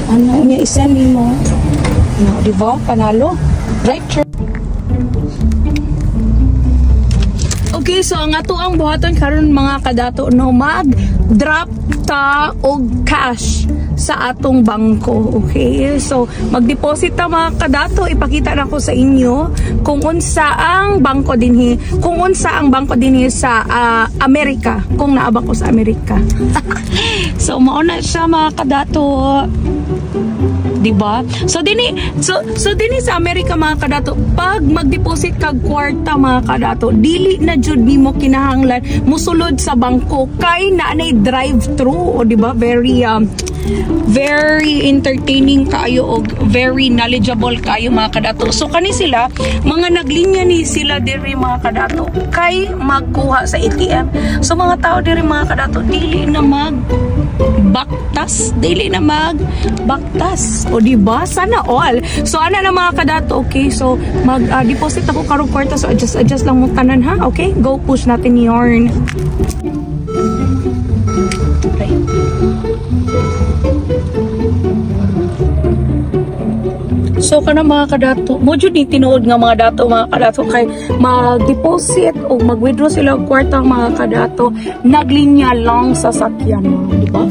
Ano niya isa nimo? No, di ba? Panalo. Right, sure. Okay, so ang ato ang buhaton karon mga kadato no, mag-drop ta og cash sa atong bangko. Okay, so mag-deposit ta mga kadato. Ipakita na ko sa inyo kung unsa ang bangko dinhi, sa Amerika, kung naabang ko sa Amerika. So mauna siya mga kadato, diba? So dinhi sa Amerika mga kadato, pag mag-deposit kag kwarta mga kadato, dili na jud nimo kinahanglan musulod sa bangko kay naanay drive-thru, o diba? Very entertaining kayo o very knowledgeable kayo mga kadato. So kani sila, mga naglinya ni sila diri mga kadato kay magkuha sa ATM. So mga tao diri mga kadato dili na magbaktas, o diba? Sana all. So ana na mga kadato, okay? So mag-deposit ako karong kwarta, so adjust lang mo tanan ha, okay? Go push natin yarn. Okay. So kana mga kadato, mo jud ni tinuod nga mga dato mga kadato kay mag-deposit o mag-withdraw sila og kwarta mga kadato, naglinya lang sa sakyan mo, di ba?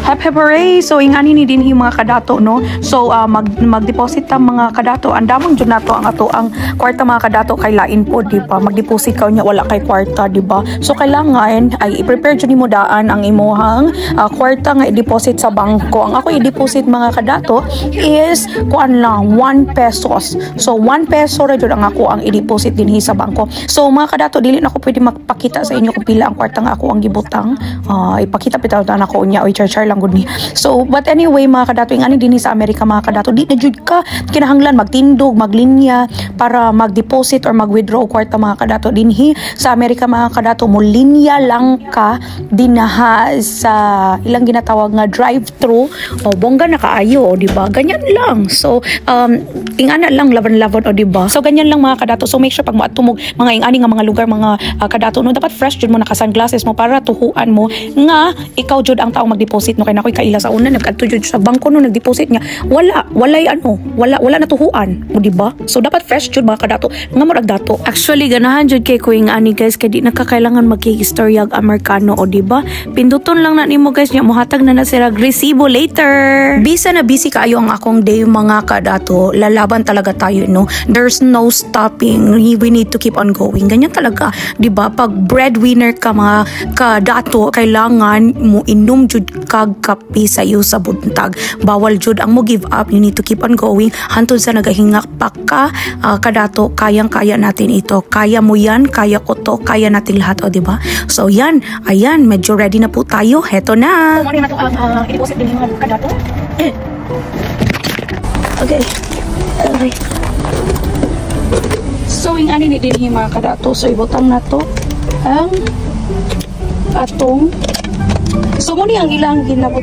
Happy hooray! So ingani ni dinhi mga kadato no. So mag-deposit ta mga kadato, andamang jud nato ang ato ang kwarta mga kadato kay lain po, di ba? Mag-deposit ka nya wala kay kwarta, di ba? So kailangan ay i-prepare jud nimo daan ang imuhang kwarta nga i-deposit sa bangko. Ang ako i-deposit mga kadato is kuan lang 1 pesos. So 1 peso ra jud ang ako ang i-deposit dinhi sa bangko. So mga kadato, dili na ako pwede magpakita sa inyo kung pila ang kwarta nga ako ang gibutang. Ipakita pitaw na ako nya o i-charge lang gud ni. So but anyway mga kadato, ingani dinhi sa Amerika mga kadato, di na jud ka kinahanglan magtindog, maglinya para mag-deposit or mag-withdraw kwarta mga kadato dinhi sa Amerika mga kadato. Mo linya lang ka dinaha sa ilang ginatawag nga drive-thru, o bongga na kaayo, o diba? Ganyan lang. So ingana lang laban-laban, o diba? So ganyan lang mga kadato. So make sure pag matumog mga ingani nga mga lugar mga kadato no, dapat fresh jud mo, naka-sunglasses mo para tuhuan mo nga ikaw jud ang tao mag-deposit no. Kay nakoy kaila sa una nagadto jud sa bangko no, nag-deposit niya wala na tuhuan, o diba? So dapat fresh jud mga kadato nga murag dato. Actually ganahan jud kay ko ingani guys, kay di nakakailangan magki-istorya og Amerikano, o diba? Pinduton lang na nimo guys nya, muhatag na sila resibo later. Bisa na busy kaayo ang akong day mga kadato, lalaban talaga tayo no. There's no stopping, we need to keep on going. Ganyan talaga, diba? Pag breadwinner ka mga kadato, kailangan mo inom jud kag kape sa iyo sa buntag. Bawal jud ang mo give up, you need to keep on going hantod sa nagahingak pa ka kadato. Kayang-kaya natin ito, kaya mo yan, kaya ko to, kaya natin lahat, o diba? So yan, ayan, medyo ready na po tayo. Heto na. I-deposit din yung kadato. Okay. So yung ani ni din mga kadato, so ibutang na to ang atong, so muna ang ilang ginabot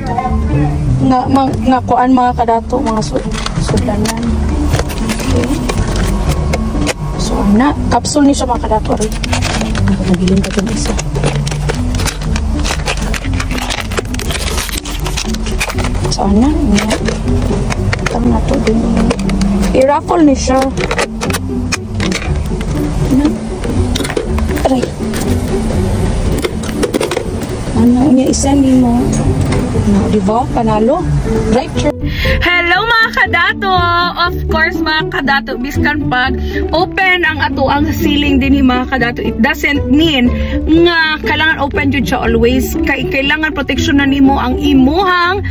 nga kuan mga kadato, mga sudanan. Okay. So na capsule ni siya mga kadato rin. Nagiling ka itong isa. So na tang na to din. I-raffle ni siya. Aray. Ano niya isa ni mo? No, diba? Panalo? Right? Hello mga kadato! Of course mga kadato, biskan pag open ang ato ang ceiling din mga kadato, it doesn't mean nga kailangan open jud siya always. Kailangan protection na nimo ang imuhang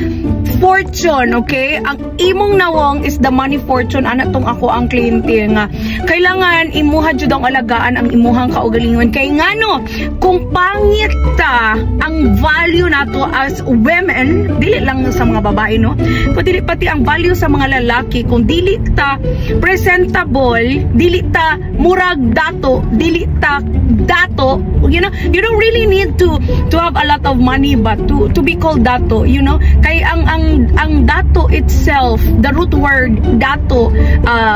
fortune, okay? Ang imong nawong is the money fortune. Ana tong ako ang kliyente nga kailangan imuha jud ang alagaan ang imuhang kaugalingon. Kay ngano, kung pangit ta ang value nato as women, dili lang sa mga babae no, kundi pati ang value sa mga lalaki, kung dili ta presentable, dili ta murag dato, dili ta dato, you know, you don't really need to have a lot of money but to be called dato, you know. Kay ang ang dato itself, the root word dato,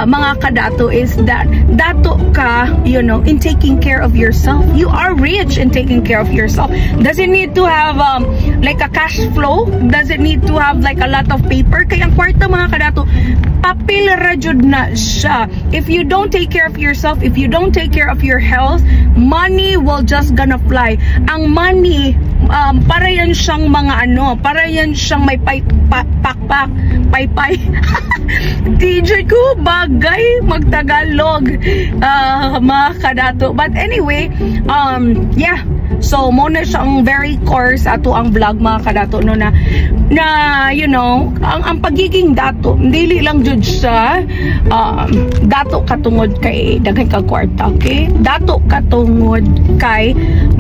mga kadato, is that dato ka, you know, in taking care of yourself. You are rich in taking care of yourself. Does it need to have like a cash flow? Does it need to have like a lot of paper? Kaya ang kwarta, mga kadato, papel rajud na siya. If you don't take care of yourself, if you don't take care of your health, money will just gonna fly. Ang money, para yan siyang mga ano, para yan siyang may pakpak, paypay. DJ ko bagay magtagalog, mga kadato. But anyway, yeah. So, muna siyang very core sa ato ang vlog, mga kadato, no, na you know, ang pagiging dato, dili lang jud siya dato katungod kay daghan ka kwarta, okay? Dato katungod kay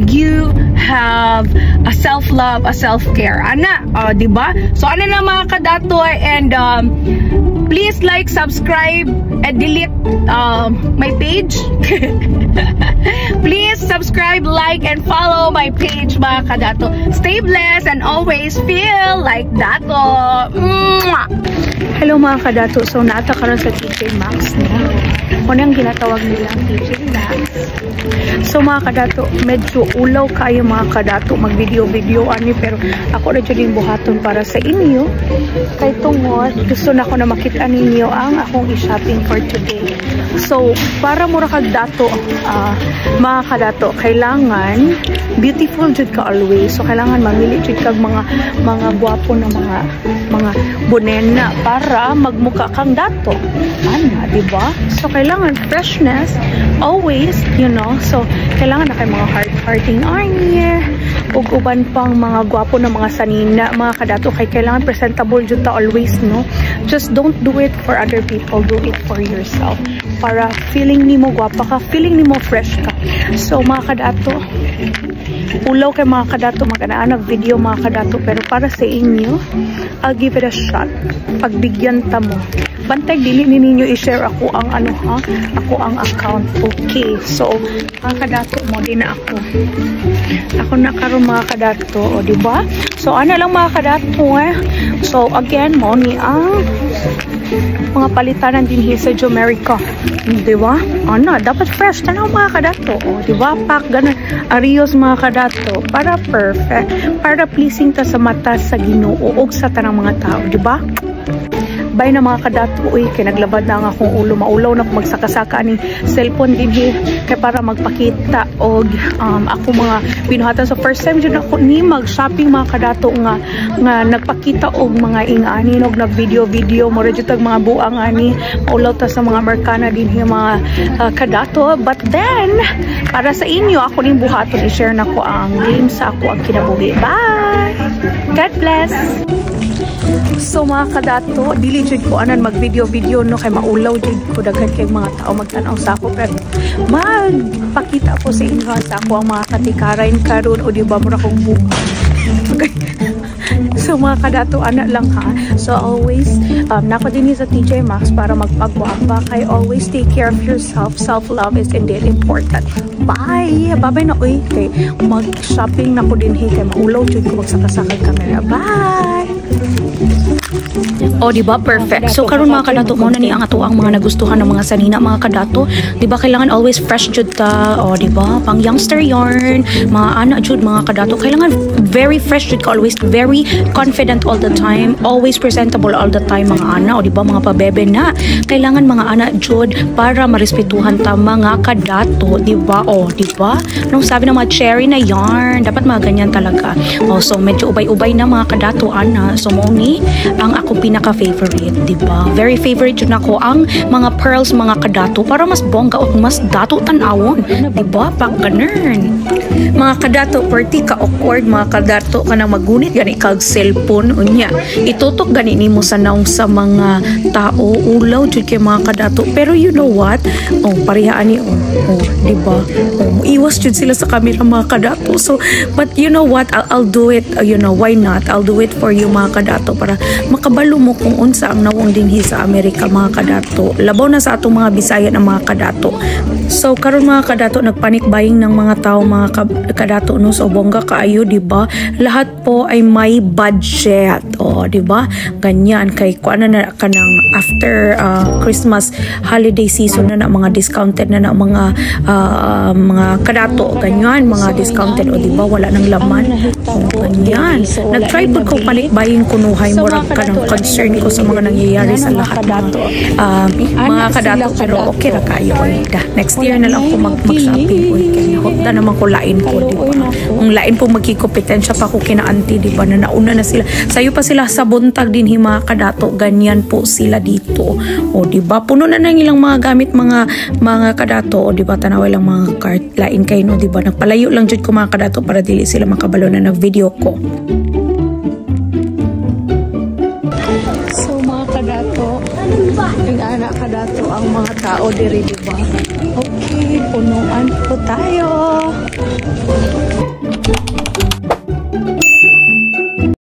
you have a self-love, a self-care. Ana, di ba? So, ano na, mga kadato, and please like, subscribe, and delete my page. Please subscribe, like, and follow my page, mga kadato. Stay blessed and always feel like dato. Mwah! Hello, mga kadato. So, naata karon sa TJ Maxx na. Unang ginatawag nilang TJ Maxx. So, mga kadato, medyo ulaw kayo, mga kadato, mag-video ani, pero ako na dyan yung buhaton para sa inyo. Kay tungod, gusto na ko na makita ninyo ang akong i-shopping for today. So, para mura kag dato, mga kadato, kailangan beautiful jud ka always. So, kailangan mamili jud kag mga gwapo na mga bonena para magmuka kang dato. Ana, di ba? So, kailangan freshness always, you know. So, kailangan na kay mga heart-hearting arnie, ug uban pang mga gwapo na mga sanina, mga kadato, kay kailangan presentable jud ta always, no? Just don't do it for other people, do it for yourself. Para feeling nimo gwapa ka, feeling nimo fresh ka. So, mga kadato, ulaw kay mga kadato, magandaan ang video, mga kadato, pero para sa inyo, I'll give it a shot. Pagbigyan ta mo. Bantay, dili ninyo i-share ako ang ano, ha? Ako ang account. Okay. So, mga kadato mo, di na ako. Ako na karon, mga kadato, o, diba? So, ano lang, mga kadato, eh. So, again, mo ni ang mga palitanan din here sa Jomerica. Diba? Ano, dapat fresh. Tanaw, mga kadato. O, diba? Pack, ganun. Arios, mga kadato. Para perfect. Para pleasing ta sa mata sa Ginoo o sa tanang mga tao. Diba? Bay na, mga kadato, uy, kay naglabad na ang akong ulo, maulaw na kung magsakasaka ni cellphone din kay para magpakita og ako mga pinuhatan. So, first time dyan ako ni mag-shopping, mga kadato, nga nagpakita og mga ingani, og nag-video, mura dyan mga buang ani, maulaw ta sa mga Amerikana din mga kadato. But then, para sa inyo, ako din buhaton, i-share na ko ang game sa ako ang kinabuhi. Bye! God bless! So, mga kadato, dili jud ko anan mag-video no, kay maulaw jud ko, daghan kay mga tao magtanaw sa ako, pero magpakita ko sa inyo sa ako ang mga katikarain karon, o di ba mura kong buka. Okay. So, mga kadato, anak lang, ha. So, always nako din sa TJ Maxx para magpagwapa, kay always take care of yourself. Self-love is indeed important. Bye! Bye-bye na, uy. Kay mag-shopping na ko din, kay maulaw jud ko magsakasakay camera. Bye! O, diba? Perfect. So, karon, mga kadato, mo na ni ang ato ang mga nagustuhan ng mga sanina, mga kadato. Diba, kailangan always fresh jud ta. O, diba? Pang youngster yarn, mga anak jud, mga kadato. Kailangan very fresh jud ka, always very confident all the time, always presentable all the time, mga anak. O, diba? Mga pabebe na. Kailangan, mga anak jud, para marespetuhan ta, mga kadato. Diba? O, diba? Nung sabi ng mga cherry na yarn, dapat mga ganyan talaga. O, so, medyo ubay-ubay na, mga kadato, ana. So, mo ni ang akong pinaka-favorite, diba? Very favorite yun ako ang mga pearls, mga kadato, para mas bongga o mas dato tanawon, diba? Pag ganun. Mga kadato, perti ka-awkward, mga kadato, ka na magunit gani kag cellphone, unya. Itutok gani ni mo sa naong sa mga tao, ulaw, jud kay mga kadato. Pero you know what? Oh, parihaan ni, diba? Oh, iwas jud sila sa camera, mga kadato. So, but you know what? I'll do it, you know, why not? I'll do it for you, mga kadato, para makabalo mo kung unsa ang nawong dinhi sa Amerika, mga kadato. Labaw na sa atong mga Bisaya ng mga kadato. So, karon, mga kadato, nagpanic buying ng mga tao, mga kadato, no? So, bongga kaayo, diba? Lahat po ay may budget. O, di ba? Ganyan kay kuan na kanang after Christmas holiday season na mga discounted na mga kadato ganyan, mga discounted o di ba wala nang laman. O, ganyan. Nag-try po ko palikbayin kunuhay mo ka ng concern ko sa mga nangyayari sa lahat mga kadato pero okay ra kayo. Next year na lang ko mag-shopping ko kaya hota naman ko lain ko di ba. Ang lain po magkikompetensya pa ko kina auntie di ba na nauna na sila. Sayo pa sila sa buntag din mga kadato ganyan po sila dito. O di ba puno na nang ilang mga gamit mga kadato o di ba tanaway lang mga cart lain kay no di ba nagpalayo lang jud ko mga kadato para dili sila makabalo na nag-video ko. So mga kadato yung anak kadato ang mga tao diri di ba? Okay, punuan po tayo.